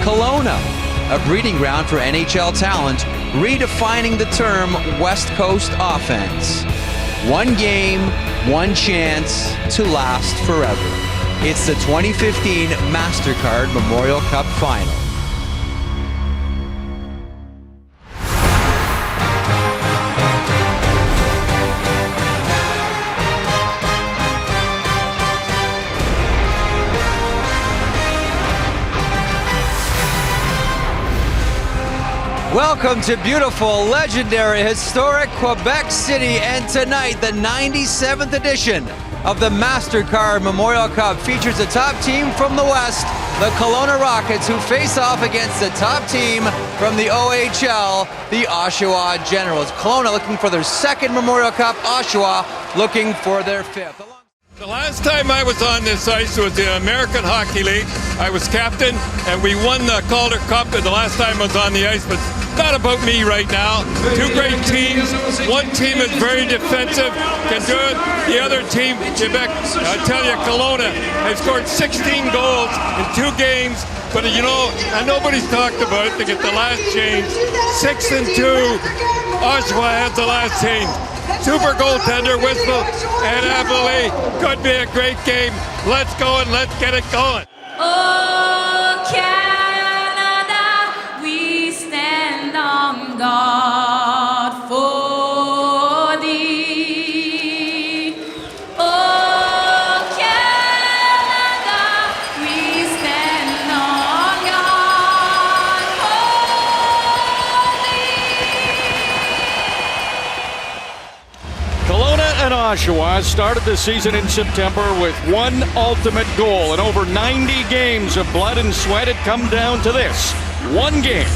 Kelowna, a breeding ground for NHL talent, redefining the term West Coast offense. One game, one chance to last forever. It's the 2015 MasterCard Memorial Cup Final. Welcome to beautiful, legendary, historic Quebec City, and tonight the 97th edition of the MasterCard Memorial Cup features the top team from the West, the Kelowna Rockets, who face off against the top team from the OHL, the Oshawa Generals. Kelowna looking for their second Memorial Cup, Oshawa looking for their fifth. The last time I was on this ice was the American Hockey League. I was captain, and we won the Calder Cup the last time I was on the ice, but it's not about me right now. Two great teams. One team is very defensive, can do it. The other team, Quebec, I tell you, Kelowna, has scored 16 goals in 2 games, but you know, and nobody's talked about it. They get the last change. 6-2. Oshawa has the last change. Super goaltender, Whistle, and Abilene. Could be a great game. Let's go and let's get it going. Oh, Canada, we stand on guard for thee. Oh, Canada, we stand on guard for thee. Kelowna and Oshawa started the season in September with one ultimate goal, and over 90 games of blood and sweat had come down to this one game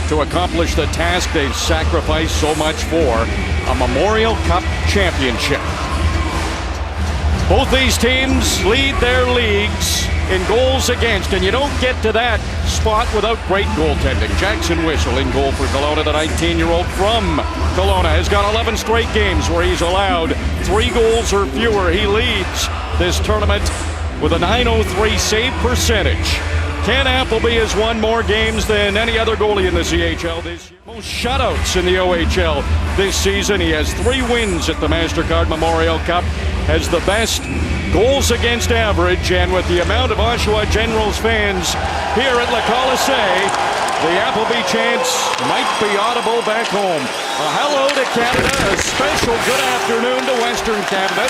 to accomplish the task they've sacrificed so much for, a Memorial Cup championship. Both these teams lead their leagues in goals against, and you don't get to that spot without great goaltending. Jackson Whistle in goal for Kelowna, the 19-year-old from Kelowna, has got 11 straight games where he's allowed 3 goals or fewer. He leads this tournament with a .903 save percentage. Ken Appleby has won more games than any other goalie in the CHL this year. Most shutouts in the OHL this season. He has 3 wins at the MasterCard Memorial Cup, has the best goals against average, and with the amount of Oshawa Generals fans here at Quebec Colisée, the Appleby chants might be audible back home. A hello to Canada, a special good afternoon to Western Canada,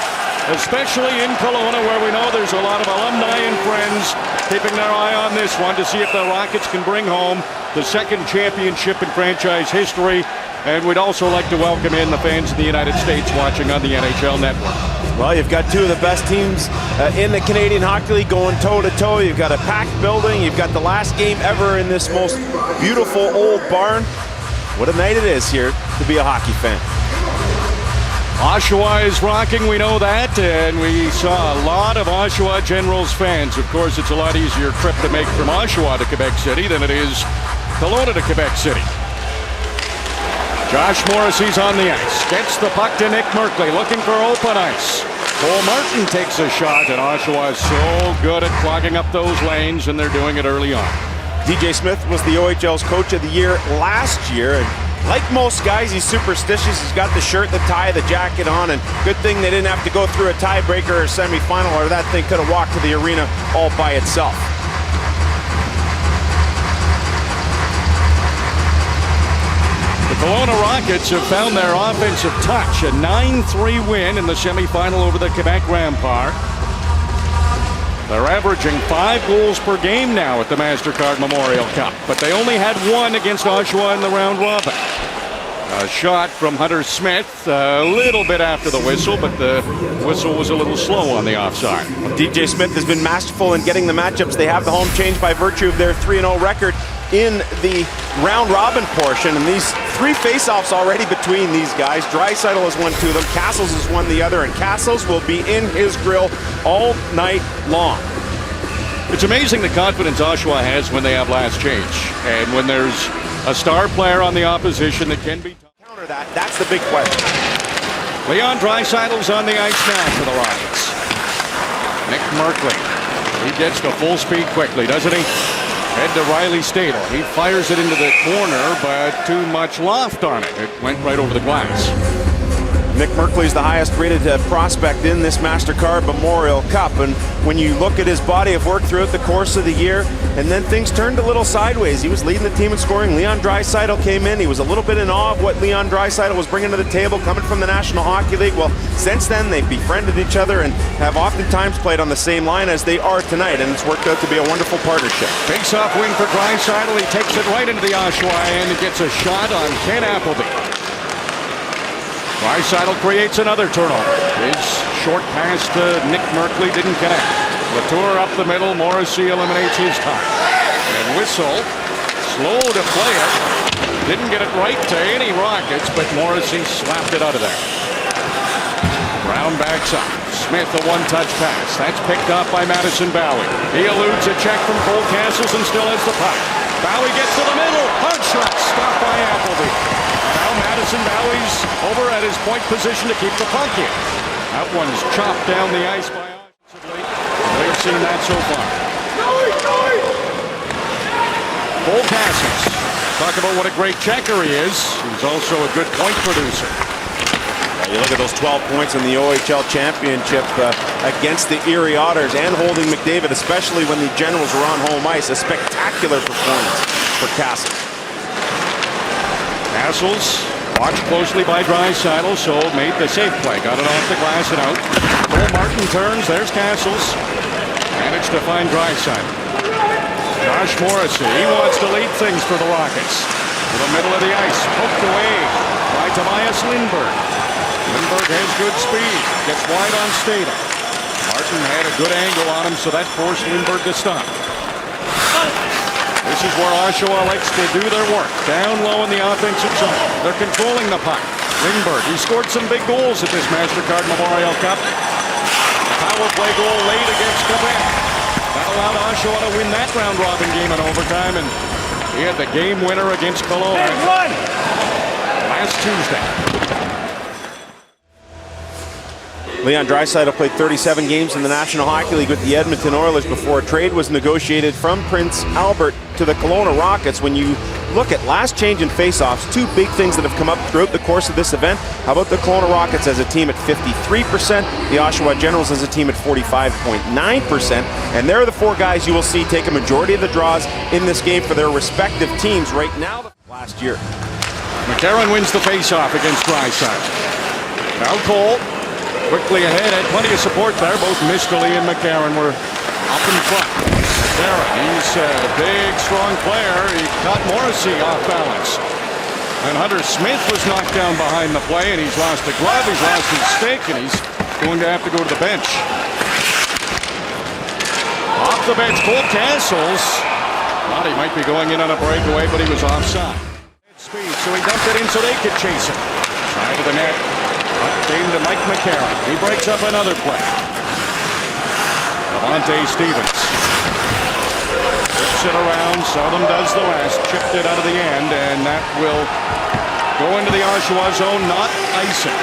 especially in Kelowna, where we know there's a lot of alumni and friends keeping their eye on this one to see if the Rockets can bring home the second championship in franchise history. And we'd also like to welcome in the fans of the United States watching on the NHL Network. Well, you've got 2 of the best teams in the Canadian Hockey League going toe-to-toe. You've got a packed building. You've got the last game ever in this most beautiful old barn. What a night it is here to be a hockey fan. Oshawa is rocking, we know that, and we saw a lot of Oshawa Generals fans. Of course, it's a lot easier trip to make from Oshawa to Quebec City than it is Kelowna to Quebec City. Josh Morrissey's on the ice, gets the puck to Nick Merkley, looking for open ice. Cole Martin takes a shot, and Oshawa is so good at clogging up those lanes, and they're doing it early on. DJ Smith was the OHL's Coach of the Year last year, and like most guys, he's superstitious. He's got the shirt, the tie, the jacket on, and good thing they didn't have to go through a tiebreaker or a semifinal, or that thing could have walked to the arena all by itself. The Kelowna Rockets have found their offensive touch, a 9-3 win in the semifinal over the Quebec Rampart. They're averaging 5 goals per game now at the MasterCard Memorial Cup, but they only had 1 against Oshawa in the round robin. A shot from Hunter Smith, a little bit after the whistle, but the whistle was a little slow on the offside. DJ Smith has been masterful in getting the matchups. They have the home change by virtue of their 3-0 record in the round robin portion, and these 3 faceoffs already between these guys. Draisaitl has won 2 of them, Castles has won the other, and Castles will be in his grill all night long. It's amazing the confidence Oshawa has when they have last change, and when there's a star player on the opposition that can be counter that. That's the big question. Leon Draisaitl's on the ice now for the Rockets. Nick Merkley, he gets to full speed quickly, doesn't he? Head to Draisaitl. He fires it into the corner, but too much loft on it. It went right over the glass. Nick Merkley is the highest rated prospect in this MasterCard Memorial Cup, and when you look at his body of work throughout the course of the year, and then things turned a little sideways. He was leading the team in scoring. Leon Draisaitl came in. He was a little bit in awe of what Leon Draisaitl was bringing to the table coming from the National Hockey League. Well, since then they've befriended each other and have oftentimes played on the same line as they are tonight, and it's worked out to be a wonderful partnership. Face-off wing for Draisaitl. He takes it right into the Oshawa and he gets a shot on Ken Appleby. Draisaitl creates another turnover. His short pass to Nick Merkley didn't connect. Latour up the middle. Morrissey eliminates his time. And Whistle, slow to play it. Didn't get it right to any Rockets, but Morrissey slapped it out of there. Brown backs up. Smith a one-touch pass. That's picked up by Madison Bowie. He eludes a check from Cole Castles and still has the puck. Bowie gets to the middle. Hard shot. Stopped by Appleby. Now Madison Bowie's over at his point position to keep the puck in. That one's chopped down the ice by offensively. We've seen that so far. Cole Castles. Talk about what a great checker he is. He's also a good point producer. You look at those 12 points in the OHL Championship against the Erie Otters and holding McDavid, especially when the Generals were on home ice. A spectacular performance for Castles. Castles watched closely by Draisaitl, so made the safe play. Got it off the glass and out. Cole Martin turns. There's Castles. Managed to find Draisaitl. Josh Morrissey, he wants to lead things for the Rockets. To the middle of the ice. Poked away by Tobias Lindberg. Lindberg has good speed. Gets wide on Statham. Martin had a good angle on him, so that forced Lindberg to stop. This is where Oshawa likes to do their work. Down low in the offensive zone. They're controlling the puck. Lindberg, he scored some big goals at this MasterCard Memorial Cup. A power play goal late against Quebec. That allowed Oshawa to win that round-robin game in overtime, and he had the game winner against Kelowna last Tuesday. Leon Draisaitl played 37 games in the National Hockey League with the Edmonton Oilers before a trade was negotiated from Prince Albert to the Kelowna Rockets. When you look at last change in faceoffs, two big things that have come up throughout the course of this event. How about the Kelowna Rockets as a team at 53%, the Oshawa Generals as a team at 45.9%, and they're the four guys you will see take a majority of the draws in this game for their respective teams right now. Last year, McCarron wins the faceoff against Draisaitl. Now Cole. Quickly ahead, had plenty of support there. Both Miskelly and McCarron were up in front. McCarron, he's a big, strong player. He caught Morrissey off balance. And Hunter Smith was knocked down behind the play, and he's lost a glove, he's lost his stick, and he's going to have to go to the bench. Off the bench, Cole Castles. Thought he might be going in on a breakaway, but he was offside. Speed, so he dumped it in so they could chase him. Side of the net. Game to Mike McCarron. He breaks up another play. Devontae Stevens. Flips it around. Seldom does the rest. Chipped it out of the end, and that will go into the Oshawa zone, not icing.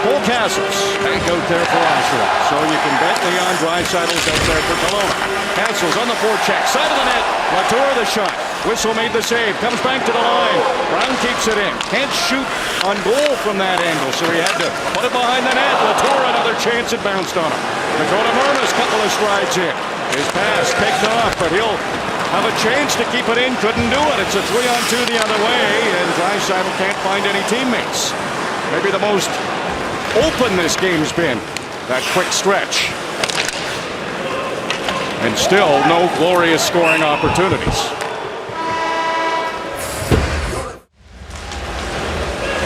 Cole Castles. Bank out there for Oshawa. So you can bet Leon Draisaitl's out there for Kelowna. Castles on the forecheck. Side of the net. Latour the shot. Whistle made the save. Comes back to the line. Brown keeps it in. Can't shoot on goal from that angle, so he had to put it behind the net. Latour another chance. It bounced on him. Dakota Murna's couple of strides in. His pass picked off, but he'll have a chance to keep it in. Couldn't do it. It's a 3-on-2 the other way, and Draisaitl can't find any teammates. Maybe the most open this game's been. That quick stretch. And still no glorious scoring opportunities.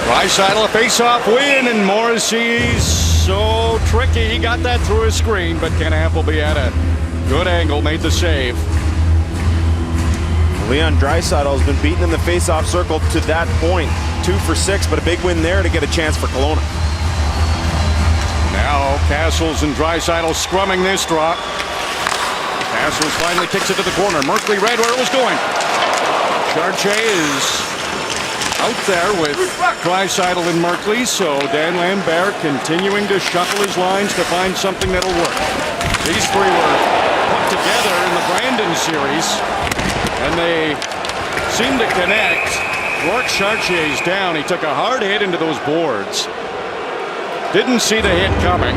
Draisaitl a face-off win, and Morrissey's so tricky. He got that through his screen, but Ken Appleby had a good angle, made the save. Leon Draisaitl has been beaten in the face-off circle to that point. 2 for 6, but a big win there to get a chance for Kelowna. Now Castles and Draisaitl scrumming this drop. Castles finally kicks it to the corner. Merkley read where it was going. Chartier is out there with Draisaitl and Merkley, so Dan Lambert continuing to shuffle his lines to find something that'll work. These three were put together in the Brandon series, and they seem to connect. Rourke Chartier's down. He took a hard hit into those boards. Didn't see the hit coming.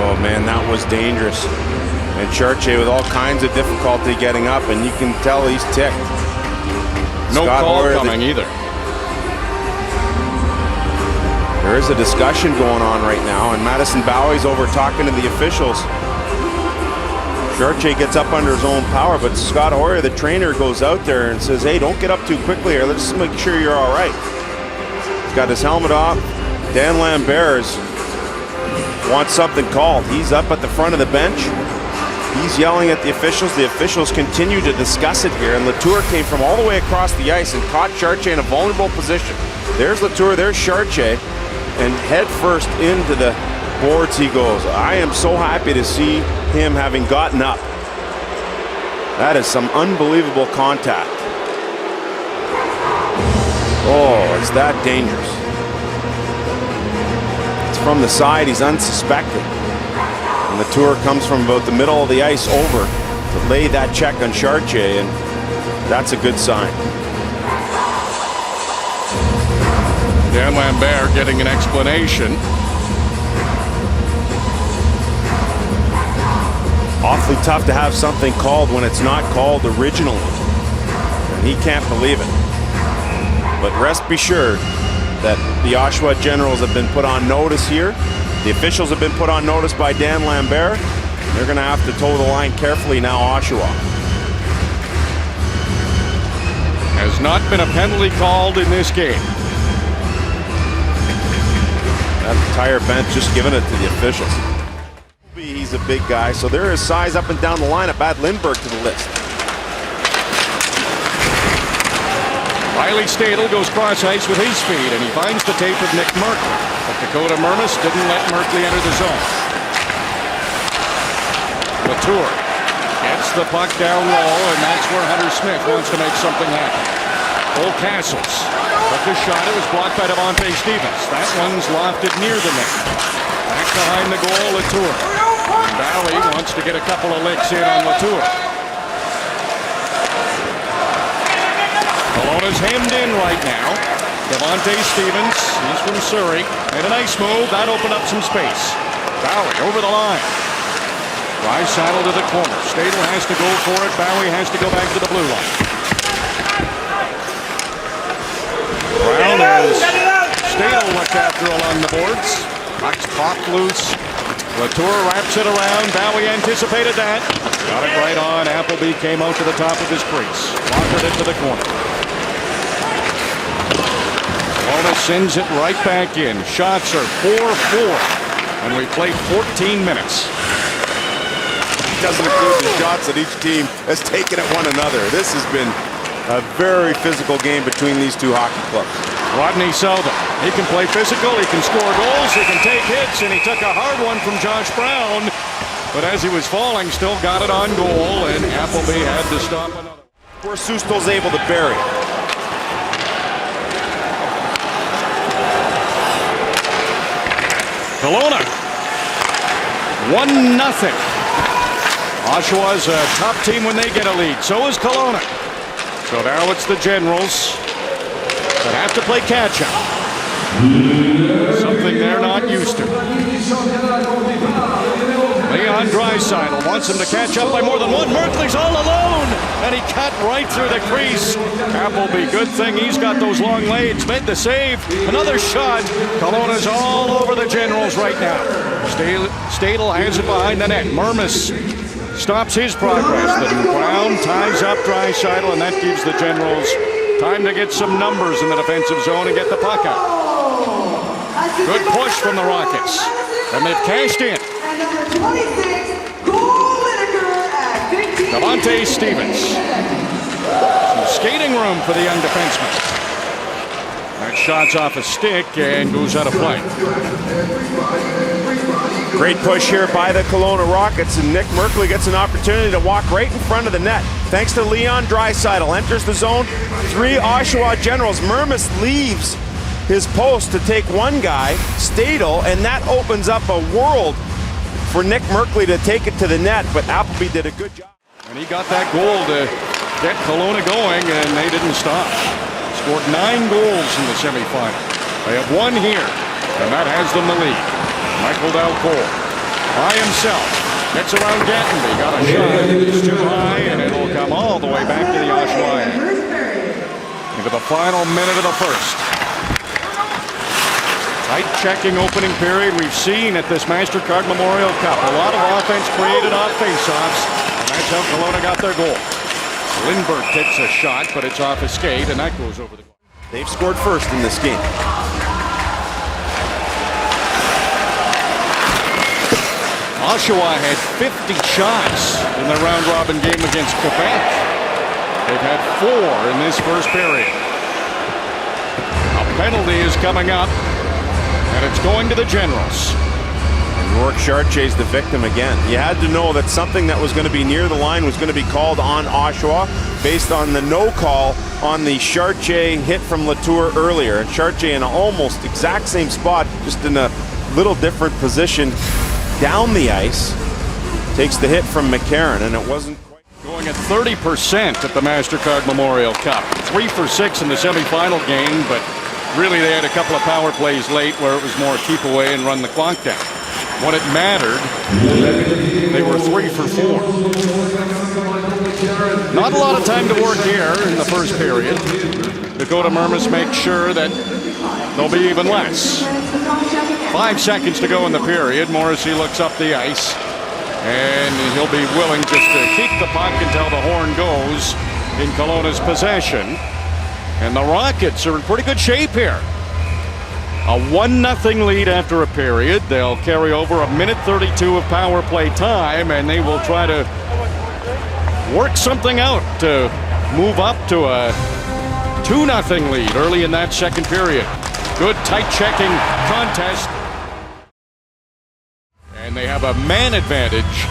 Oh man, that was dangerous. And Chartier with all kinds of difficulty getting up, and you can tell he's ticked. No Scott call Hoare, coming either. There is a discussion going on right now, and Madison Bowie's over talking to the officials. Chartier gets up under his own power, but Scott Hoare, the trainer, goes out there and says, hey, don't get up too quickly here. Let's just make sure you're all right. He's got his helmet off. Dan Lambert wants something called. He's up at the front of the bench. He's yelling at the officials. The officials continue to discuss it here, and Latour came from all the way across the ice and caught Chartier in a vulnerable position. There's Latour, there's Chartier, and head first into the boards he goes. I am so happy to see him having gotten up. That is some unbelievable contact. Oh, it's that dangerous. It's from the side, he's unsuspecting. And Latour comes from about the middle of the ice over to lay that check on Chartier, and that's a good sign. Dan Lambert getting an explanation. Awfully tough to have something called when it's not called originally. And he can't believe it. But rest be sure that the Oshawa Generals have been put on notice here. The officials have been put on notice by Dan Lambert. They're going to have to toe the line carefully now, Oshawa. Has not been a penalty called in this game. That entire bench just giving it to the officials. He's a big guy, so there is size up and down the lineup. Add Lindbergh to the list. Draisaitl goes cross ice with his speed, and he finds the tape of Nick Merkley. But Dakota Mermis didn't let Merkley enter the zone. Latour gets the puck down low, and that's where Hunter Smith wants to make something happen. Old Castles took a shot. It was blocked by Devontae Stevens. That one's lofted near the net. Back behind the goal, Latour. Valley wants to get a couple of licks in on Latour. Kelowna's hemmed in right now. Devontae Stevens, he's from Surrey. Made a nice move. That opened up some space. Valley over the line. Draisaitl to the corner. Stadel has to go for it. Valley has to go back to the blue line. Brown as Stadel looked after along the boards. Puck's popped loose. Latour wraps it around. Bowie anticipated that. Got it right on. Appleby came out to the top of his crease. Wandered it to the corner. Kelowna sends it right back in. Shots are 4-4. And we played 14 minutes. Doesn't include the shots that each team has taken at one another. This has been a very physical game between these two hockey clubs. Rodney Selden, he can play physical, he can score goals, he can take hits, and he took a hard one from Josh Brown. But as he was falling, still got it on goal, and Appleby had to stop another. Where Sustel's able to bury. Kelowna, 1-0. Oshawa's a top team when they get a lead. So is Kelowna. So now it's the Generals that have to play catch-up. Something they're not used to. Leon Draisaitl wants him to catch up by more than one. Merkley's all alone, and he cut right through the crease. Appleby, good thing he's got those long legs. Made the save. Another shot. Kelowna's all over the Generals right now. Stadel has it behind the net. Mermis stops his progress. Then Brown ties up Draisaitl, and that gives the Generals time to get some numbers in the defensive zone and get the puck out. Good push from the Rockets, and they've cashed in. Devontae Stevens. Some skating room for the young defenseman. That shot's off a stick and goes out of play. Great push here by the Kelowna Rockets, and Nick Merkley gets an opportunity to walk right in front of the net. Thanks to Leon Draisaitl, enters the zone, 3 Oshawa Generals. Mermis leaves his post to take one guy, Draisaitl, and that opens up a world for Nick Merkley to take it to the net, but Appleby did a good job. And he got that goal to get Kelowna going, and they didn't stop. Scored 9 goals in the semifinal. They have 1 here, and that has them the lead. Michael Dalcourt by himself gets around Gattenby, got a shot, it's too high, and it'll come all the way back to the Oshawa end. Into the final minute of the first. Tight checking opening period we've seen at this MasterCard Memorial Cup. A lot of offense created off faceoffs, and that's how Kelowna got their goal. Lindbergh takes a shot, but it's off his skate, and that goes over the goal. They've scored first in this game. Oshawa had 50 shots in the round-robin game against Quebec. They've had 4 in this first period. A penalty is coming up, and it's going to the Generals. Rourke Chartier's the victim again. You had to know that something that was going to be near the line was going to be called on Oshawa based on the no call on the Chartier hit from Latour earlier. And Chartier in an almost exact same spot, just in a little different position down the ice, takes the hit from McCarron, and it wasn't quite. Going at 30% at the MasterCard Memorial Cup. 3 for 6 in the semifinal game, but really they had a couple of power plays late where it was more keep away and run the clock down. When it mattered, they were 3 for 4. Not a lot of time to work here in the first period. Dakota Mermis makes sure that there'll be even less. 5 seconds to go in the period. Morrissey looks up the ice, and he'll be willing just to keep the puck until the horn goes in Kelowna's possession. And the Rockets are in pretty good shape here. A 1-0 lead after a period. They'll carry over 1:32 of power play time, and they will try to work something out to move up to a 2-0 lead early in that second period. Good tight checking contest. And they have a man advantage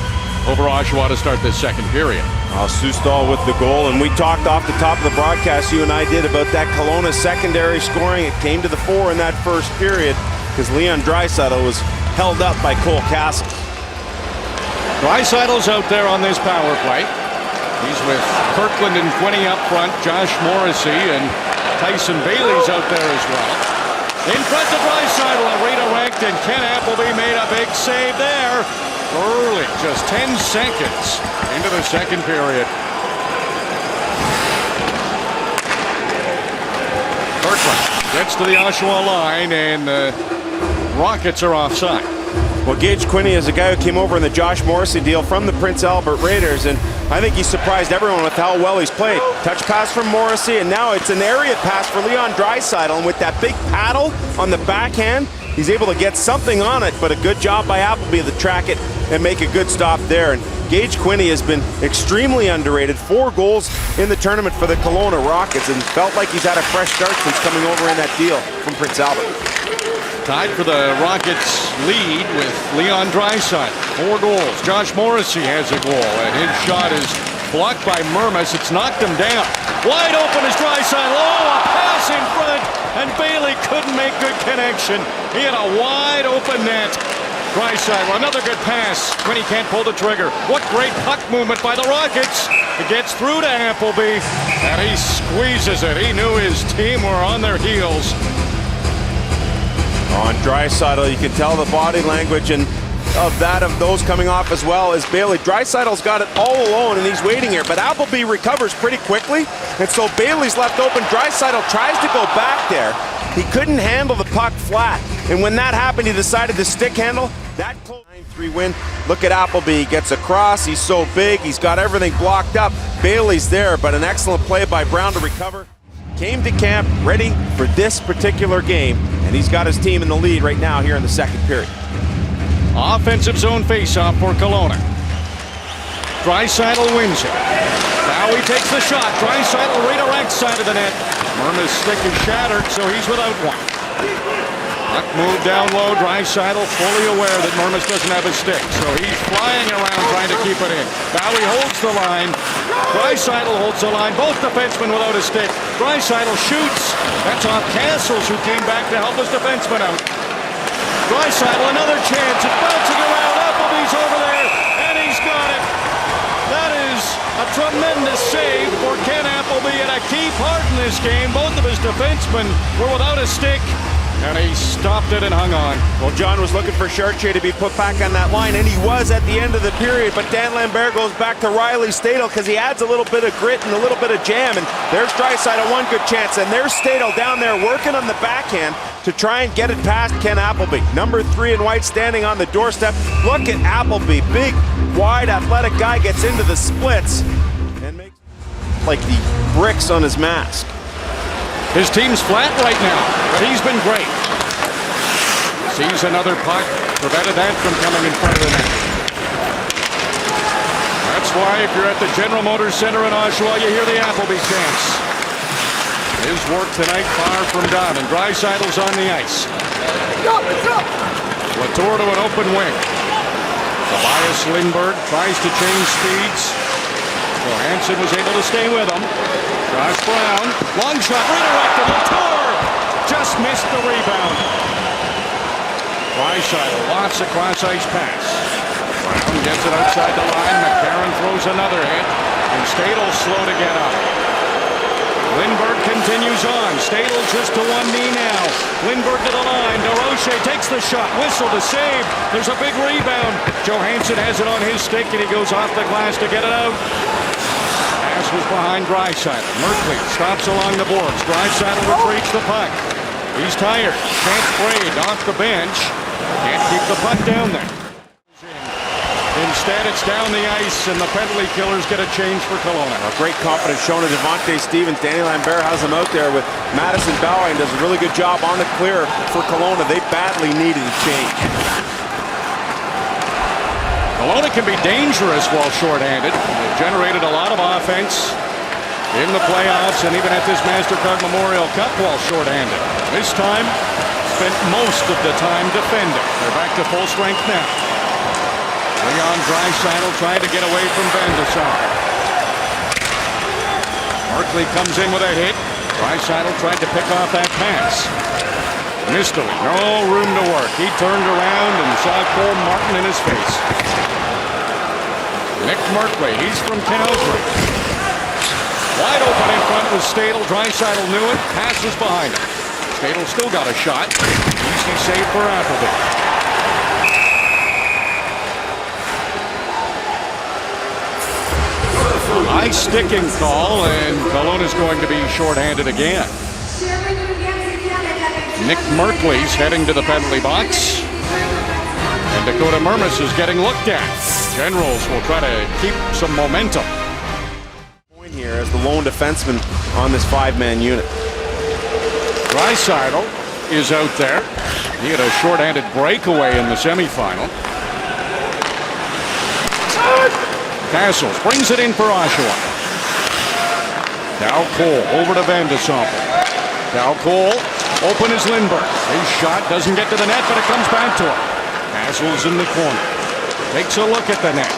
over Oshawa to start this second period. Sustal with the goal, and we talked off the top of the broadcast, you and I did, about that Kelowna secondary scoring. It came to the fore in that first period because Leon Draisaitl was held up by Cole Castle. Draisaitl's out there on this power play. He's with Kirkland and Quinney up front, Josh Morrissey, and Tyson Bailey's out there as well. In front of Draisaitl, a redirect, and Ken Appleby made a big save there. Early, just 10 seconds into the second period. Kirkland gets to the Oshawa line, and the Rockets are offside. Well, Gage Quinney is a guy who came over in the Josh Morrissey deal from the Prince Albert Raiders, and I think he surprised everyone with how well he's played. Touch pass from Morrissey, and now it's an area pass for Leon Draisaitl, and with that big paddle on the backhand, he's able to get something on it, but a good job by Appleby to track it and make a good stop there. And Gage Quinney has been extremely underrated. 4 goals in the tournament for the Kelowna Rockets, and felt like he's had a fresh start since coming over in that deal from Prince Albert. Tied for the Rockets lead with Leon Draisaitl. 4 goals. Josh Morrissey has a goal, and his shot is blocked by Mermis. It's knocked him down. Wide open is Draisaitl. Oh, a pass in front, and Bailey couldn't make good connection. He had a wide open net. Draisaitl, another good pass when he can't pull the trigger. What great puck movement by the Rockets. It gets through to Appleby, and he squeezes it. He knew his team were on their heels. On Draisaitl, you can tell the body language and of those coming off as well as Bailey. Draisaitl's got it all alone, and he's waiting here, but Appleby recovers pretty quickly, and so Bailey's left open. Draisaitl tries to go back there. He couldn't handle the puck flat, and when that happened, he decided to stick handle. That close 9-3 win. Look at Appleby. He gets across. He's so big. He's got everything blocked up. Bailey's there, but an excellent play by Brown to recover. Came to camp ready for this particular game, and he's got his team in the lead right now here in the second period. Offensive zone faceoff for Kelowna. Draisaitl wins it. Now he takes the shot. Draisaitl redirects side of the net. Mermis' stick is shattered, so he's without one. Puck moved down low. Draisaitl fully aware that Mermis doesn't have a stick, so he's flying around trying to keep it in. Bowie holds the line. Draisaitl holds the line. Both defensemen without a stick. Draisaitl shoots. That's off Castles, who came back to help his defenseman out. Draisaitl, another chance. It's bouncing around. Appleby's over there, and he's got it. That is a tremendous save for Ken Appleby, and a key part in this game. Both of his defensemen were without a stick, and he stopped it and hung on. Well, John was looking for Chartier to be put back on that line, and he was at the end of the period, but Dan Lambert goes back to Draisaitl because he adds a little bit of grit and a little bit of jam, and there's Draisaitl, one good chance, and there's Stadel down there working on the backhand to try and get it past Ken Appleby. Number 3 in white standing on the doorstep. Look at Appleby, big, wide, athletic guy, gets into the splits and makes like the bricks on his mask. His team's flat right now, but he's been great. Sees another puck, prevented that from coming in front of the net. That's why if you're at the General Motors Center in Oshawa, you hear the Appleby chants. His work tonight far from done, and Draisaitl's on the ice. Latour to an open wing. Tobias Lindbergh tries to change speeds. Johansson was able to stay with him. Josh Brown, long shot, redirected. Latour just missed the rebound. Draisaitl lots of cross-ice pass. Brown gets it outside the line. McCarron throws another hit, and Stadl's slow to get up. Lindbergh continues on. Stadl just to one knee now. Lindbergh to the line. DeRoche takes the shot. Whistle to save. There's a big rebound. Johansson has it on his stick, and he goes off the glass to get it out. Pass was behind Draisaitl. Merkley stops along the boards. Draisaitl retrieves the puck. He's tired. Can't trade off the bench. Can't keep the puck down there. Instead, it's down the ice, and the penalty killers get a change for Kelowna. A great confidence shown to Devontae Stevens. Danny Lambert has him out there with Madison Bowie and does a really good job on the clear for Kelowna. They badly needed a change. Kelowna can be dangerous while shorthanded. They've generated a lot of offense in the playoffs and even at this MasterCard Memorial Cup while shorthanded. This time, spent most of the time defending. They're back to full strength now. Leon Draisaitl trying to get away from Van de Sar. Merkley comes in with a hit. Draisaitl tried to pick off that pass. Missed it. No room to work. He turned around and saw Cole Martin in his face. Nick Merkley, he's from Calgary. Wide open in front was Stadl. Draisaitl knew it. Pass was behind him. Stadl still got a shot. Easy save for Appleby. High sticking call, and Kelowna's going to be shorthanded again. Nick Merkley's heading to the penalty box, and Dakota Mermis is getting looked at. Generals will try to keep some momentum. Point here as the lone defenseman on this 5-man unit. Draisaitl is out there. He had a shorthanded breakaway in the semifinal. Castles brings it in for Oshawa. Now Cole over to Van de Sar. Now Cole, open is Lindbergh. His shot doesn't get to the net, but it comes back to him. Castles in the corner. Takes a look at the net.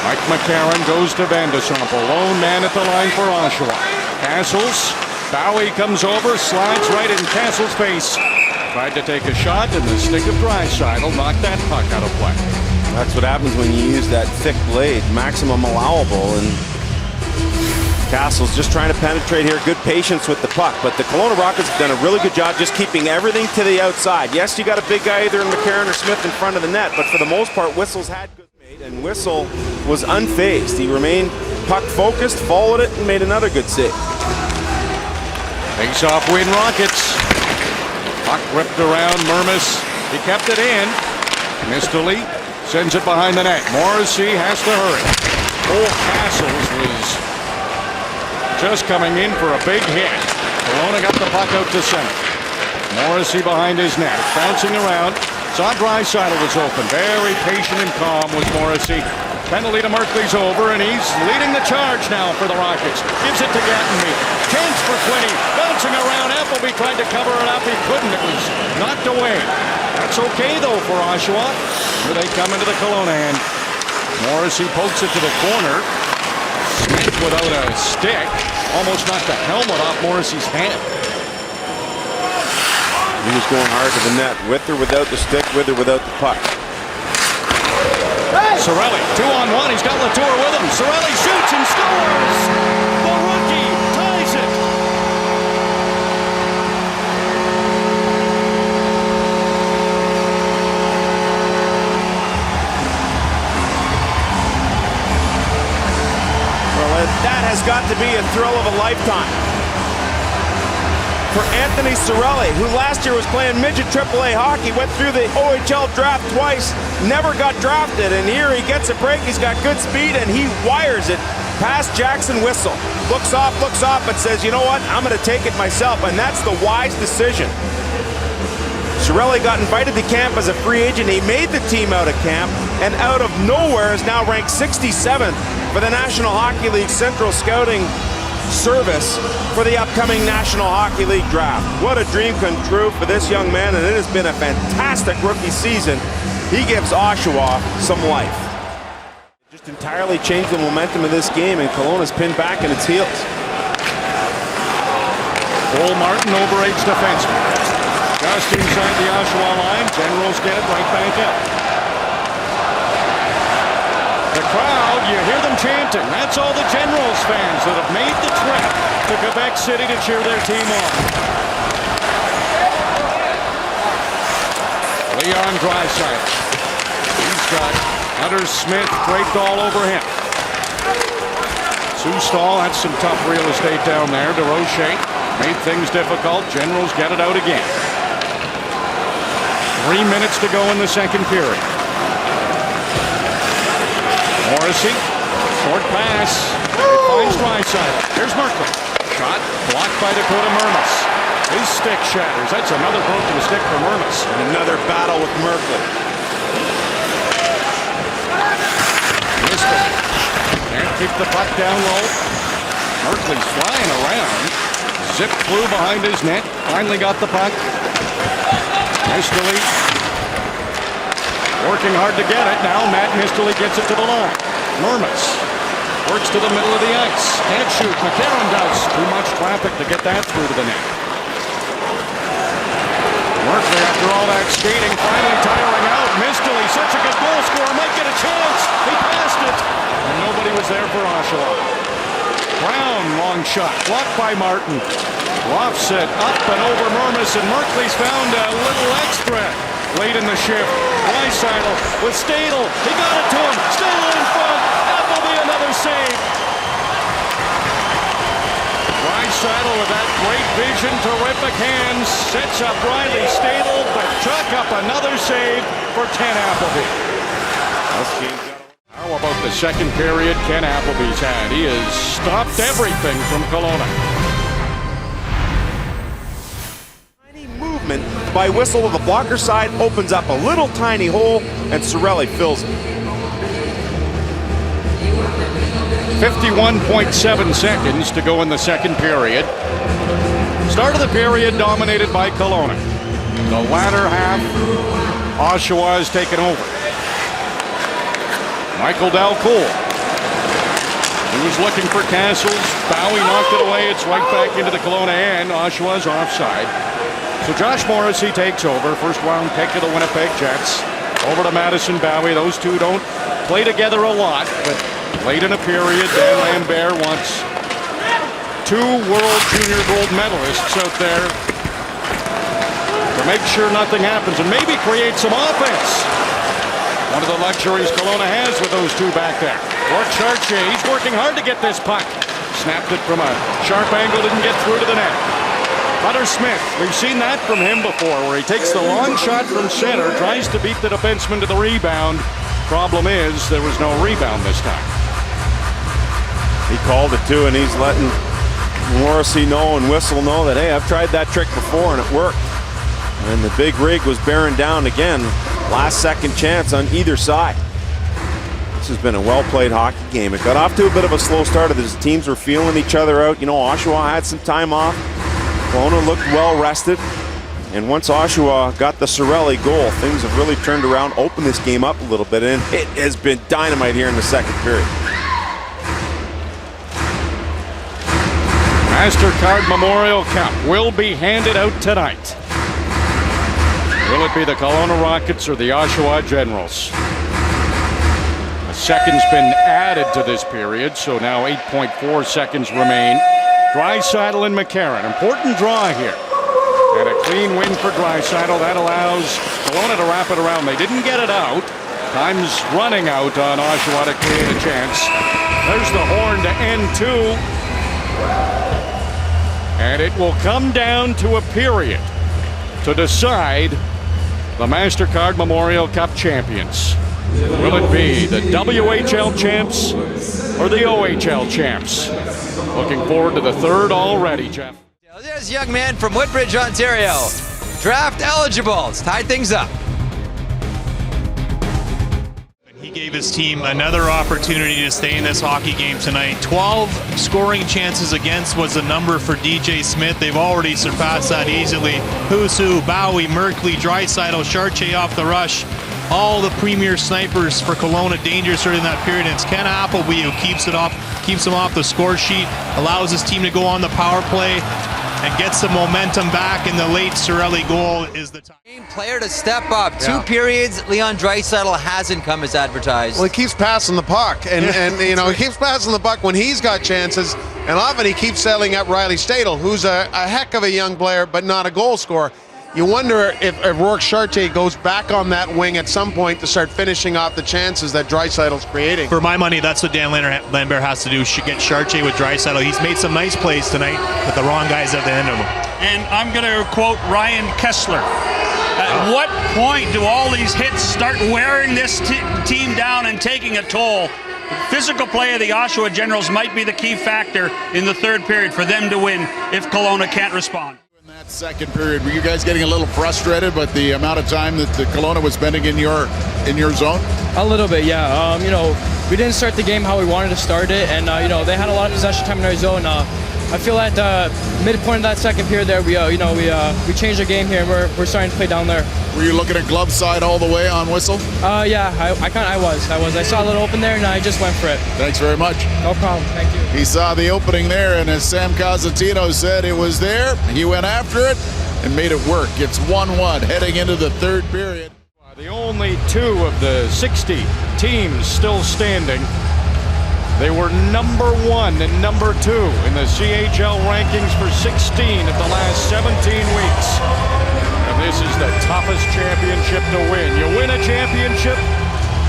Mike McCarron goes to Van de Sar. Lone man at the line for Oshawa. Castles, Bowie comes over, slides right in Castles' face. Tried to take a shot, and the stick of Draisaitl knocked that puck out of play. That's what happens when you use that thick blade, maximum allowable, and Castle's just trying to penetrate here. Good patience with the puck, but the Kelowna Rockets have done a really good job just keeping everything to the outside. Yes, you got a big guy either in McCarron or Smith in front of the net, but for the most part, Whistle's had good mate, and Whistle was unfazed. He remained puck focused, followed it, and made another good save. Face-off win Rockets. Puck ripped around Mermis. He kept it in. Mistily sends it behind the net. Morrissey has to hurry. Cole Castles was just coming in for a big hit. Kelowna got the puck out to center. Morrissey behind his net. Bouncing around. Saw Draisaitl was open. Very patient and calm was Morrissey. Penalty to Merkley's over, and he's leading the charge now for the Rockets. Gives it to Gattenby. Chance for Quinney. Bouncing around. Appleby tried to cover it up. He couldn't. It was knocked away. That's okay, though, for Oshawa. Here they come into the Kelowna end. Morrissey pokes it to the corner. Smith without a stick. Almost knocked the helmet off Morrissey's head. He was going hard to the net, with or without the stick, with or without the puck. Cirelli, 2-on-1. He's got Latour with him. Cirelli shoots and scores. The rookie ties it. Well, that has got to be a thrill of a lifetime for Anthony Cirelli, who last year was playing midget AAA hockey, went through the OHL draft twice, never got drafted, and here he gets a break. He's got good speed, and he wires it past Jackson Whistle. Looks off, but says, you know what, I'm going to take it myself, and that's the wise decision. Cirelli got invited to camp as a free agent. He made the team out of camp, and out of nowhere is now ranked 67th for the National Hockey League Central Scouting Service for the upcoming National Hockey League draft. What a dream come true for this young man, and it has been a fantastic rookie season. He gives Oshawa some life. Just entirely changed the momentum of this game, and Kelowna's pinned back in its heels. Cole Martin overrates defenseman. Just inside the Oshawa line. Generals get it right back up. The crowd, you hear them chanting. That's all the Generals fans that have made the trip to Quebec City to cheer their team on. Leon Draisaitl. He's got Hunter Smith draped all over him. Sustall had some tough real estate down there. DeRoche made things difficult. Generals get it out again. 3 minutes to go in the second period. Morrissey, short pass. It finds Draisaitl. Here's Merkley. Shot blocked by Dakota Mermis. His stick shatters. That's another broken stick for Mermis. And another battle with Merkley. Missed it. Can't keep the puck down low. Merkley's flying around. Zip flew behind his net. Finally got the puck. Nistoli working hard to get it. Now Matt Nistoli gets it to the line. Mermis works to the middle of the ice. Can't shoot. McCarron does. Too much traffic to get that through to the net. Merkley, after all that skating, finally tiring out. Nistoli, such a good goal scorer, might get a chance. He passed it. And nobody was there for Oshawa. Brown, long shot. Blocked by Martin. Offset up and over Mermis, and Merkley's found a little extra late in the shift. Draisaitl with Stadel. He got it to him. Stadel in front. Appleby another save. Draisaitl with that great vision, terrific hands, sets up Riley Stadel, but chuck up another save for Ken Appleby. How about the second period Ken Appleby's had? He has stopped everything from Kelowna. By Whistle to the blocker side, opens up a little tiny hole, and Cirelli fills it. 51.7 seconds to go in the second period. Start of the period dominated by Kelowna. The latter half, Oshawa has taken over. Michael Dalcool. He was looking for Castles. Bowie knocked it away. It's right back into the Kelowna end. Oshawa's offside. So Josh Morrissey takes over. First round pick of the Winnipeg Jets. Over to Madison Bowie. Those two don't play together a lot, but late in a period, Dan Lambert wants two World Junior Gold medalists out there to make sure nothing happens and maybe create some offense. One of the luxuries Kelowna has with those two back there. Mark Chartier, he's working hard to get this puck. Snapped it from a sharp angle, didn't get through to the net. Hunter Smith, we've seen that from him before, where he takes the long shot from center, tries to beat the defenseman to the rebound. Problem is, there was no rebound this time. He called it too, and he's letting Morrissey know and Whistle know that, hey, I've tried that trick before and it worked. And the big rig was bearing down again. Last second chance on either side. This has been a well-played hockey game. It got off to a bit of a slow start as the teams were feeling each other out. You know, Oshawa had some time off. Kelowna looked well rested. And once Oshawa got the Sorelli goal, things have really turned around, opened this game up a little bit, and it has been dynamite here in the second period. MasterCard Memorial Cup will be handed out tonight. Will it be the Kelowna Rockets or the Oshawa Generals? A second's been added to this period, so now 8.4 seconds remain. Draisaitl and McCarron. Important draw here. And a clean win for Draisaitl. That allows Kelowna to wrap it around. They didn't get it out. Time's running out on Oshawa to create a chance. There's the horn to end two. And it will come down to a period to decide the MasterCard Memorial Cup champions. Will it be the WHL champs or the OHL champs? Looking forward to the third already, Jeff. This young man from Woodbridge, Ontario. Draft eligible. It's tied things up. He gave his team another opportunity to stay in this hockey game tonight. 12 scoring chances against was the number for DJ Smith. They've already surpassed that easily. Husu, Bowie, Merkley, Draisaitl, Chartier off the rush. All the premier snipers for Kelowna dangerous during that period. And it's Ken Appleby who keeps him off the score sheet, allows his team to go on the power play, and gets the momentum back. In the late Sorelli goal is the time. Player to step up. Yeah. 2 periods, Leon Draisaitl hasn't come as advertised. Well, he keeps passing the puck, and you know, he keeps passing the puck when he's got chances, and often he keeps settling up Draisaitl, who's a heck of a young player, but not a goal scorer. You wonder if Rourke Chartier goes back on that wing at some point to start finishing off the chances that Draisaitl's creating. For my money, that's what Dan Lambert has to do, get Chartier with Draisaitl. He's made some nice plays tonight, but the wrong guys at the end of them. And I'm going to quote Ryan Kessler. At what point do all these hits start wearing this team down and taking a toll? Physical play of the Oshawa Generals might be the key factor in the third period for them to win if Kelowna can't respond. That second period, were you guys getting a little frustrated with the amount of time that the Kelowna was spending in your zone? A little bit, yeah. You know, we didn't start the game how we wanted to start it, and you know, they had a lot of possession time in our zone. I feel at the midpoint of that second period there, we changed the game here, and we're starting to play down there. Were you looking at glove side all the way on whistle? Yeah, I was. I saw a little open there, and I just went for it. Thanks very much. No problem. Thank you. He saw the opening there, and as Sam Cosentino said, it was there. He went after it and made it work. It's 1-1 heading into the third period. The only 2 of the 60 teams still standing. They were number 1 and number 2 in the CHL rankings for 16 of the last 17 weeks. And this is the toughest championship to win. You win a championship,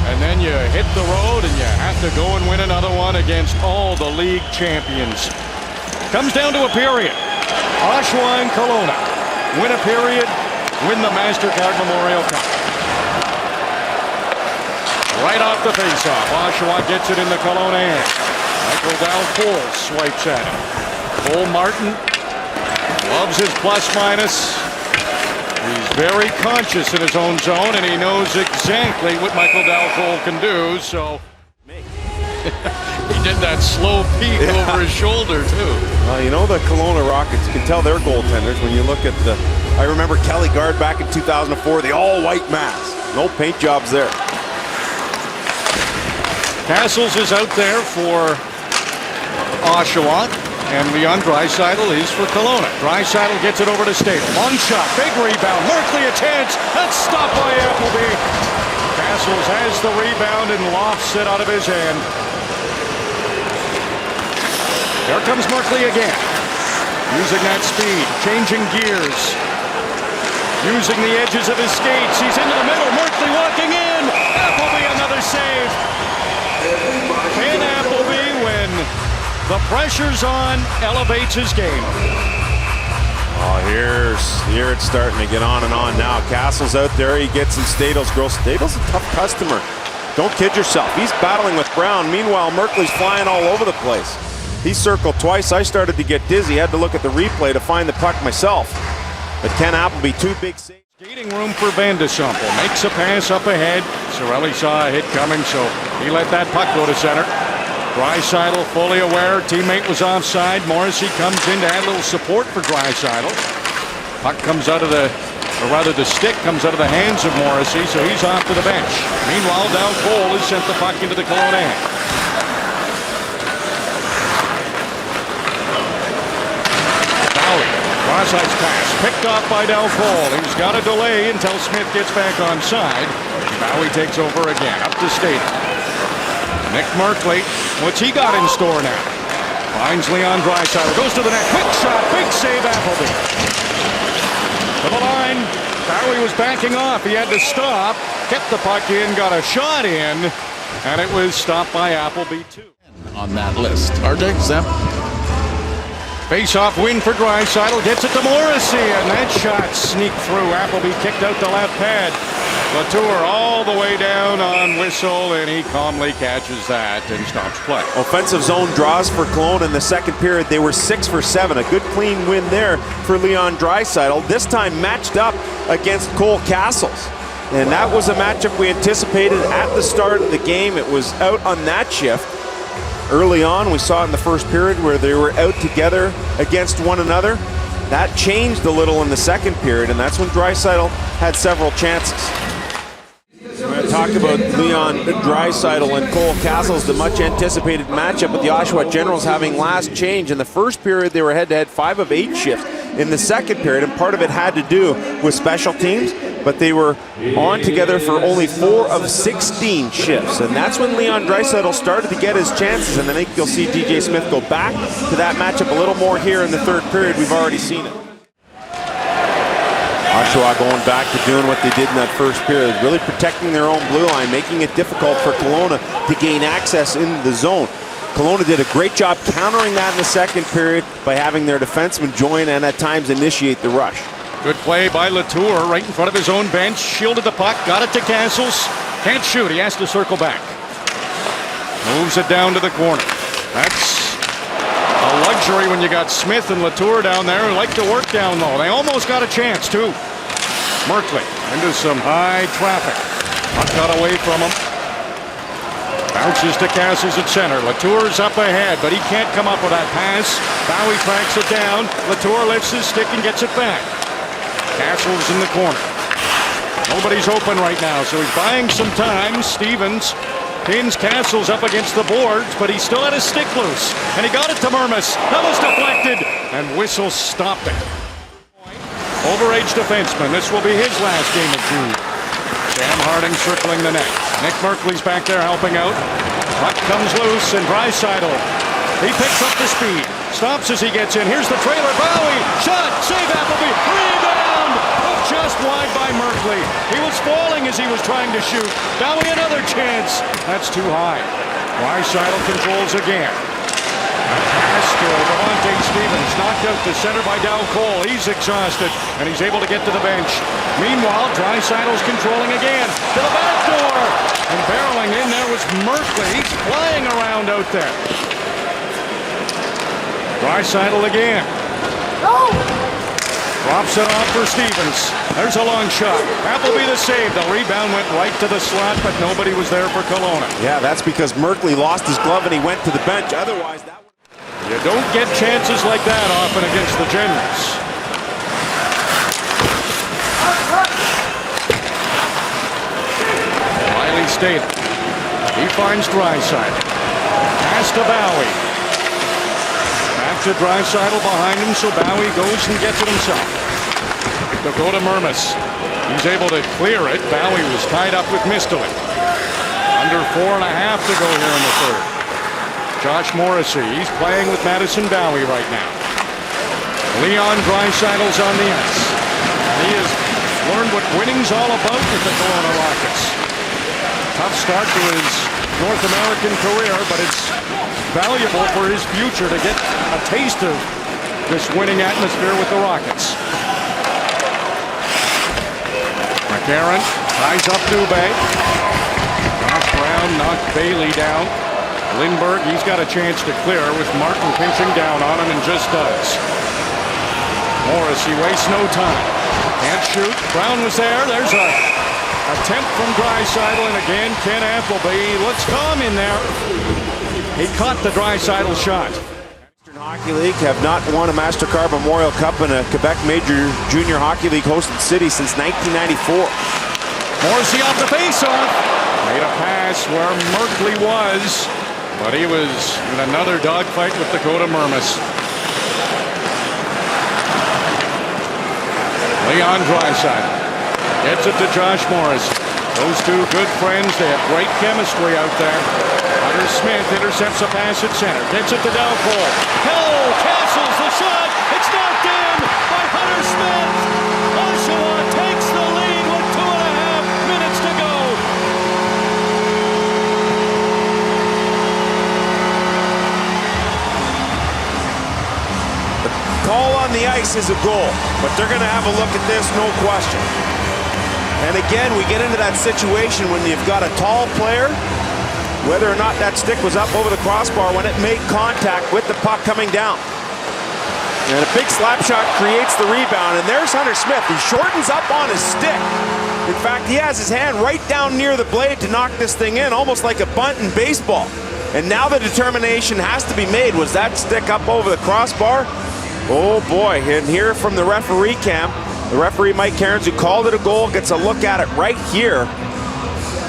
and then you hit the road, and you have to go and win another one against all the league champions. Comes down to a period. Oshawa and Kelowna win a period, win the MasterCard Memorial Cup. Right off the faceoff, Oshawa gets it in the Kelowna end. Michael Dalcourt swipes at it. Cole Martin loves his plus-minus. He's very conscious in his own zone, and he knows exactly what Michael Dalcourt can do, so he did that slow peek over his shoulder, too. Well, you know the Kelowna Rockets, you can tell they're goaltenders when you look at I remember Kelly Gard back in 2004, the all-white mask. No paint jobs there. Castles is out there for Oshawa, and Leon Draisaitl is for Kelowna. Draisaitl gets it over to Stadel. Long shot, big rebound. Merkley a chance. That's stopped by Appleby. Castles has the rebound and lofts it out of his hand. There comes Merkley again. Using that speed, changing gears. Using the edges of his skates. He's into the middle. Merkley walking in. Appleby another save. Ken Appleby, when the pressure's on, elevates his game. Oh, here it's starting to get on and on now. Castle's out there. He gets in Stadel's girl. Stadel's a tough customer. Don't kid yourself. He's battling with Brown. Meanwhile, Merkley's flying all over the place. He circled twice. I started to get dizzy. Had to look at the replay to find the puck myself. But Ken Appleby, 2 big saves. Skating room for Van de Sompel. Makes a pass up ahead. Cirelli saw a hit coming, so he let that puck go to center. Draisaitl fully aware teammate was offside. Morrissey comes in to add a little support for Draisaitl. Puck comes out of the stick comes out of the hands of Morrissey, so he's off to the bench. Meanwhile, Dal Cole has sent the puck into the Kelowna end. Bowie, cross-ice pass, picked off by Dal Cole. He's got a delay until Smith gets back on side. Bowie takes over again, up to Staten. Nick Merkley, what's he got in store now? Finds Leon Draisaitl, goes to the net, quick shot, big save Appleby. To the line, Bowie was backing off, he had to stop, kept the puck in, got a shot in, and it was stopped by Appleby too. On that list. RJ, Sam? Face-off win for Draisaitl, gets it to Morrissey, and that shot sneaked through. Appleby kicked out the left pad. Latour all the way down on whistle, and he calmly catches that and stops play. Offensive zone draws for Kelowna in the second period. They were 6 for 7. A good clean win there for Leon Draisaitl. This time matched up against Cole Castles. And that was a matchup we anticipated at the start of the game. It was out on that shift. Early on, we saw it in the first period where they were out together against one another. That changed a little in the second period, and that's when Draisaitl had several chances. We're going to talk about Leon Draisaitl and Cole Castles, the much anticipated matchup with the Oshawa Generals having last change. In the first period, they were head-to-head 5 of 8 shifts. In the second period, and part of it had to do with special teams, but they were on together for only 4 of 16 shifts. And that's when Leon Draisaitl started to get his chances, and I think you'll see DJ Smith go back to that matchup a little more here in the third period. We've already seen it. Oshawa going back to doing what they did in that first period, really protecting their own blue line, making it difficult for Kelowna to gain access in the zone. Kelowna did a great job countering that in the second period by having their defensemen join and at times initiate the rush. Good play by Latour right in front of his own bench, shielded the puck, got it to Castles. Can't shoot, he has to circle back. Moves it down to the corner. That's a luxury when you got Smith and Latour down there who like to work down low. They almost got a chance too. Merkley into some high traffic. Puck got away from him. Bounces to Castles at center. Latour's up ahead, but he can't come up with that pass. Bowie tracks it down. Latour lifts his stick and gets it back. Castles in the corner. Nobody's open right now, so he's buying some time. Stevens pins Castles up against the boards, but he still had his stick loose. And he got it to Mermis. That was deflected, and Whistle stopped it. Overage defenseman. This will be his last game of June. Sam Harding circling the net. Nick Merkley's back there helping out. Puck comes loose, and Draisaitl, he picks up the speed. Stops as he gets in. Here's the trailer. Bowie, shot, save Appleby, rebound! Just wide by Merkley. He was falling as he was trying to shoot. Bowie another chance. That's too high. Draisaitl controls again. Pass to Devontae Stevens, knocked out to center by Dal Cole. He's exhausted, and he's able to get to the bench. Meanwhile, Draisaitl's controlling again. To the back door! And barreling in there was Merkley. He's flying around out there. Draisaitl again. Drops it off for Stevens. There's a long shot. Appleby the save. The rebound went right to the slot, but nobody was there for Kelowna. Yeah, that's because Merkley lost his glove and he went to the bench. Otherwise, that would... You don't get chances like that often against the Generals. Riley Staten. He finds Draisaitl. Pass to Bowie. Back to Draisaitl behind him, so Bowie goes and gets it himself. They'll go to Mermis. He's able to clear it. Bowie was tied up with Mistoli. Under 4.5 to go here in the third. Josh Morrissey, he's playing with Madison Bowie right now. Leon Draisaitl's on the ice. He has learned what winning's all about with the Kelowna Rockets. Tough start to his North American career, but it's valuable for his future to get a taste of this winning atmosphere with the Rockets. McCarron ties up Dubé. Josh Brown knocked Bailey down. Lindbergh, he's got a chance to clear with Martin pinching down on him and just does. Morris, he wastes no time. Can't shoot. Brown was there. There's a attempt from Draisaitl, and again, Ken Appleby looks calm in there. He caught the Draisaitl shot. Western Hockey League have not won a MasterCard Memorial Cup in a Quebec Major Junior Hockey League hosted city since 1994. Morrissey off the face-off. Made a pass where Merkley was, but he was in another dogfight with Dakota Mermis. Leon Draisaitl gets it to Josh Morris. Those two good friends, they have great chemistry out there. Hunter Smith intercepts a pass at center. Gets it to Dalcole. Hill cancels the shot. It's knocked in by Hunter Smith. Oshawa takes the lead with 2.5 minutes to go. Call on the ice is a goal, but they're going to have a look at this, no question. And again, we get into that situation when you've got a tall player, whether or not that stick was up over the crossbar when it made contact with the puck coming down. And a big slap shot creates the rebound, and there's Hunter Smith. He shortens up on his stick. In fact, he has his hand right down near the blade to knock this thing in, almost like a bunt in baseball. And now the determination has to be made. Was that stick up over the crossbar? Oh boy, and here from the referee camp, the referee Mike Cairns, who called it a goal, gets a look at it right here.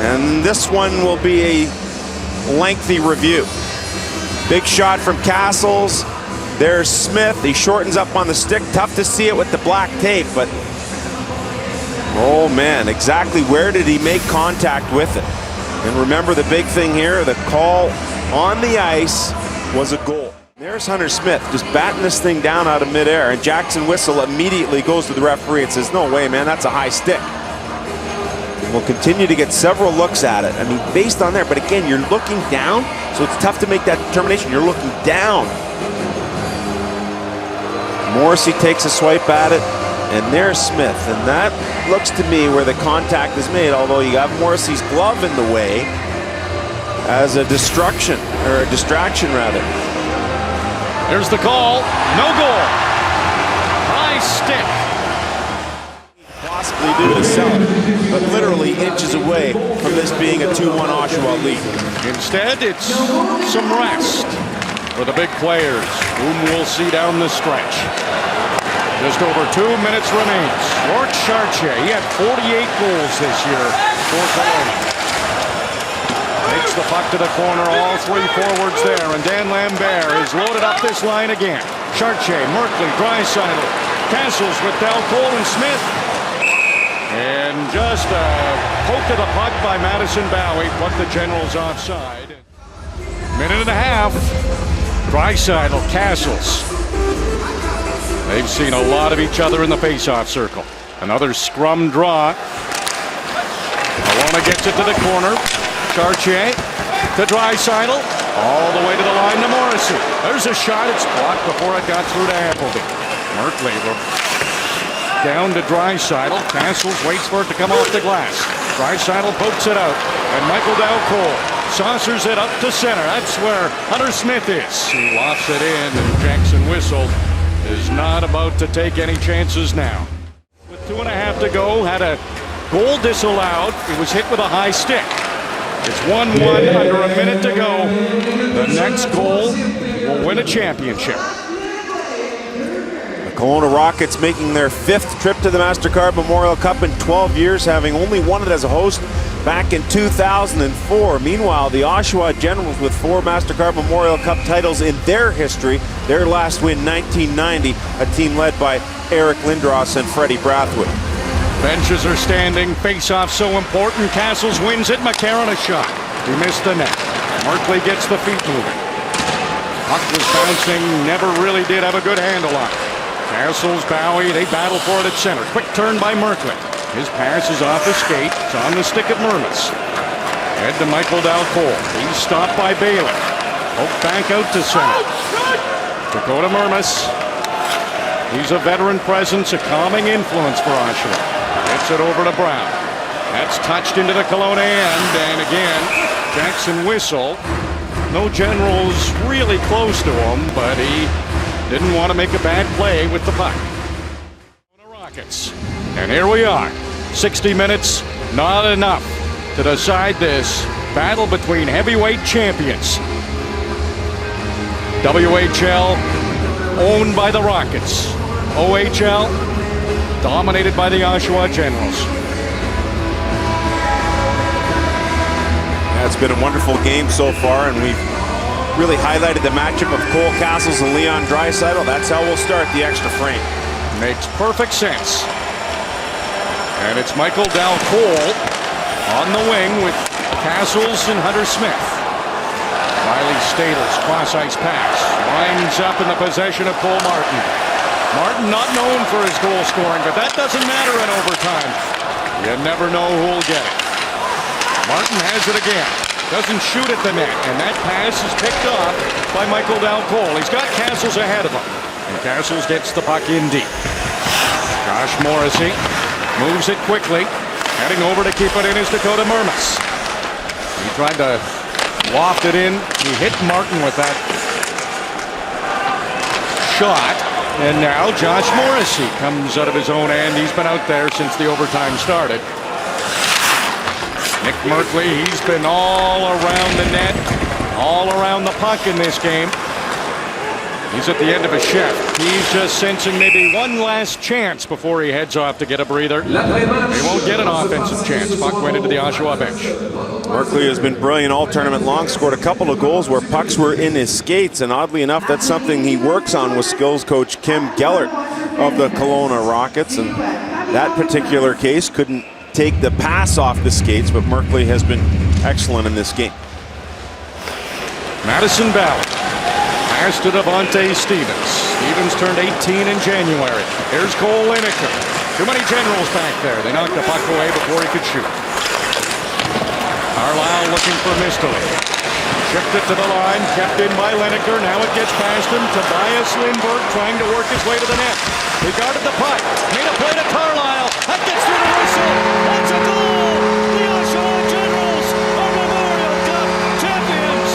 And this one will be a lengthy review. Big shot from Castles. There's Smith. He shortens up on the stick. Tough to see it with the black tape, but oh man, exactly where did he make contact with it? And remember the big thing here, the call on the ice was a goal. There's Hunter Smith just batting this thing down out of midair, and Jackson Whistle immediately goes to the referee and says, no way, man, that's a high stick. And we'll continue to get several looks at it. I mean, based on there, but again, you're looking down, so it's tough to make that determination. You're looking down. Morrissey takes a swipe at it, and there's Smith. And that looks to me where the contact is made, although you got Morrissey's glove in the way as a distraction rather. There's the call. No goal. High stick. Possibly due to Selleck, but literally inches away from this being a 2-1 Oshawa lead. Instead, it's some rest for the big players, whom we'll see down the stretch. Just over 2 minutes remains. Lord Chartier, he had 48 goals this year for Kelowna. Takes the puck to the corner, all three forwards there, and Dan Lambert is loaded up this line again. Chartier, Merkley, Draisaitl, Castles with Dalcole and Smith. And just a poke of the puck by Madison Bowie put the Generals offside. Minute and a half. Draisaitl, Castles. They've seen a lot of each other in the face-off circle. Another scrum draw. Kelowna gets it to the corner. Chartier to Draisaitl, all the way to the line to Morrissey. There's a shot, it's blocked before it got through to Appleby. Merkley down to Draisaitl. Castles waits for it to come off the glass. Draisaitl pokes it out, and Michael Dalcole saucers it up to center. That's where Hunter Smith is. He lofts it in, and Jackson Whistle is not about to take any chances now. With 2.5 to go, had a goal disallowed. It was hit with a high stick. It's 1-1 under a minute to go. The next goal will win a championship. The Kelowna Rockets making their 5th trip to the MasterCard Memorial Cup in 12 years, having only won it as a host back in 2004. Meanwhile, the Oshawa Generals with 4 MasterCard Memorial Cup titles in their history. Their last win, 1990, a team led by Eric Lindros and Freddie Brathwaite. Benches are standing, face-off so important. Castles wins it, McCarron a shot. He missed the net. Merkley gets the feet moving. Puck was bouncing, never really did have a good handle on it. Castles, Bowie, they battle for it at center. Quick turn by Merkley. His pass is off the skate, it's on the stick of Mermis. Head to Michael Dalcole. He's stopped by Bailey. Poke back out to center. Dakota Mermis. He's a veteran presence, a calming influence for Oshawa. Gets it over to Brown. That's touched into the Kelowna end, and again, Jackson Whistle. No Generals really close to him, but he didn't want to make a bad play with the puck. Kelowna Rockets And here we are. 60 minutes, not enough to decide this battle between heavyweight champions. WHL owned by the Rockets. OHL dominated by the Oshawa Generals. It's been a wonderful game so far, and we've really highlighted the matchup of Cole Castles and Leon Draisaitl. That's how we'll start the extra frame. Makes perfect sense. And it's Michael Cole on the wing with Castles and Hunter Smith. Riley Staitles cross-ice pass. Lines up in the possession of Cole Martin. Martin not known for his goal scoring, but that doesn't matter in overtime. You never know who'll get it. Martin has it again. Doesn't shoot at the net, and that pass is picked off by Michael Cole. He's got Castles ahead of him, and Castles gets the puck in deep. Josh Morrissey moves it quickly. Heading over to keep it in is Dakota Mermis. He tried to loft it in. He hit Martin with that shot. And now Josh Morrissey comes out of his own end. He's been out there since the overtime started. Nick Merkley, he's been all around the net, all around the puck in this game. He's at the end of a shift. He's just sensing maybe one last chance before he heads off to get a breather. He won't get an offensive chance. Puck went into the Oshawa bench. Merkley has been brilliant all tournament long, scored a couple of goals where pucks were in his skates, and oddly enough, that's something he works on with skills coach Kim Gellert of the Kelowna Rockets, and that particular case couldn't take the pass off the skates, but Merkley has been excellent in this game. Madison Ballard. Pass to Devontae Stevens. Stevens turned 18 in January. Here's Cole Lineker. Too many Generals back there. They knocked the puck away before he could shoot. Carlisle looking for Mistoli. Shipped it to the line, kept in by Lineker. Now it gets past him. Tobias Lindberg trying to work his way to the net. He guarded the puck. Made a play to Carlisle. That gets through the whistle. That's a goal. The Oshawa Generals are Memorial Cup champions.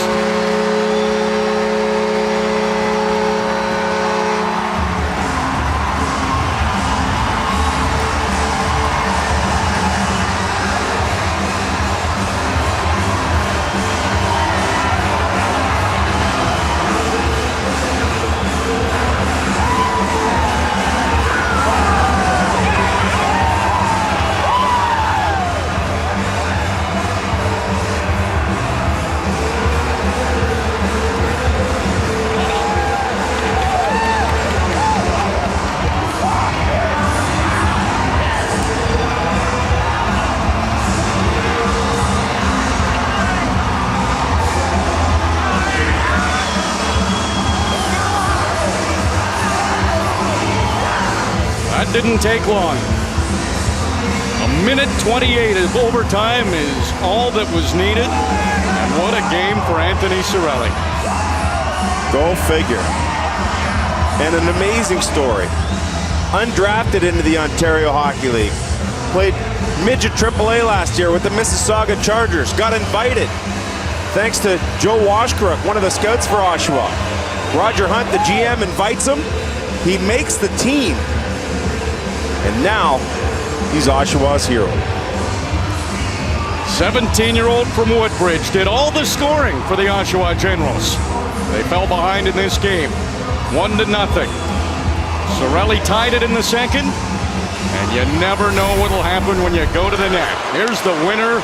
Didn't take long. A minute 28 of overtime is all that was needed. And what a game for Anthony Cirelli. Go figure. And an amazing story. Undrafted into the Ontario Hockey League. Played midget AAA last year with the Mississauga Chargers. Got invited thanks to Joe Washcrook, one of the scouts for Oshawa. Roger Hunt, the GM, invites him. He makes the team. And now, he's Oshawa's hero. 17-year-old from Woodbridge did all the scoring for the Oshawa Generals. They fell behind in this game, 1-0. Cirelli tied it in the second, and you never know what'll happen when you go to the net. Here's the winner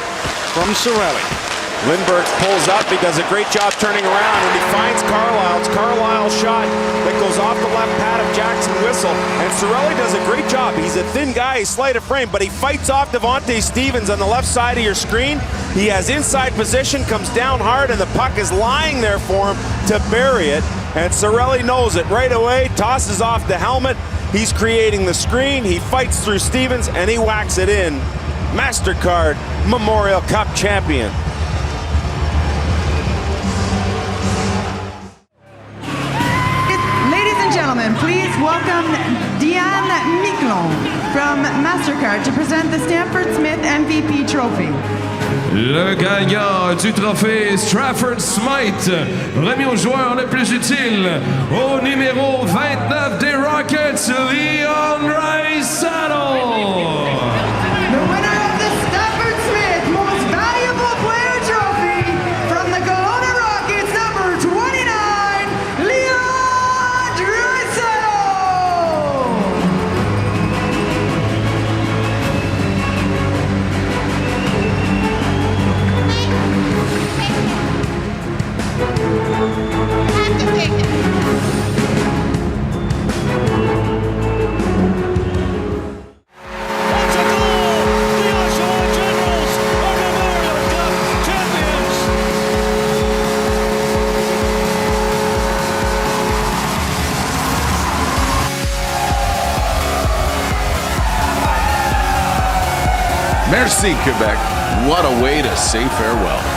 from Cirelli. Lindbergh pulls up. He does a great job turning around, and he finds Carlisle. It's Carlisle's shot that goes off the left pad of Jackson Whistle, and Cirelli does a great job. He's a thin guy, he's slight of frame, but he fights off Devontae Stevens on the left side of your screen. He has inside position, comes down hard, and the puck is lying there for him to bury it, and Cirelli knows it right away, tosses off the helmet. He's creating the screen, he fights through Stevens, and he whacks it in. MasterCard Memorial Cup champion. Please welcome Diane Miquelon from MasterCard to present the Stanford Smith MVP Trophy. Le gagnant du trophée Strafford Smythe, remis au joueur le plus utile, au numéro 29 des Rockets, Draisaitl. The winner of the Stafford Smith Most Valuable Player Trophy from the Kelowna Rockets, number 29, Draisaitl. That's a goal! The Oshawa Generals are Memorial Cup champions! Merci, Quebec. What a way to say farewell.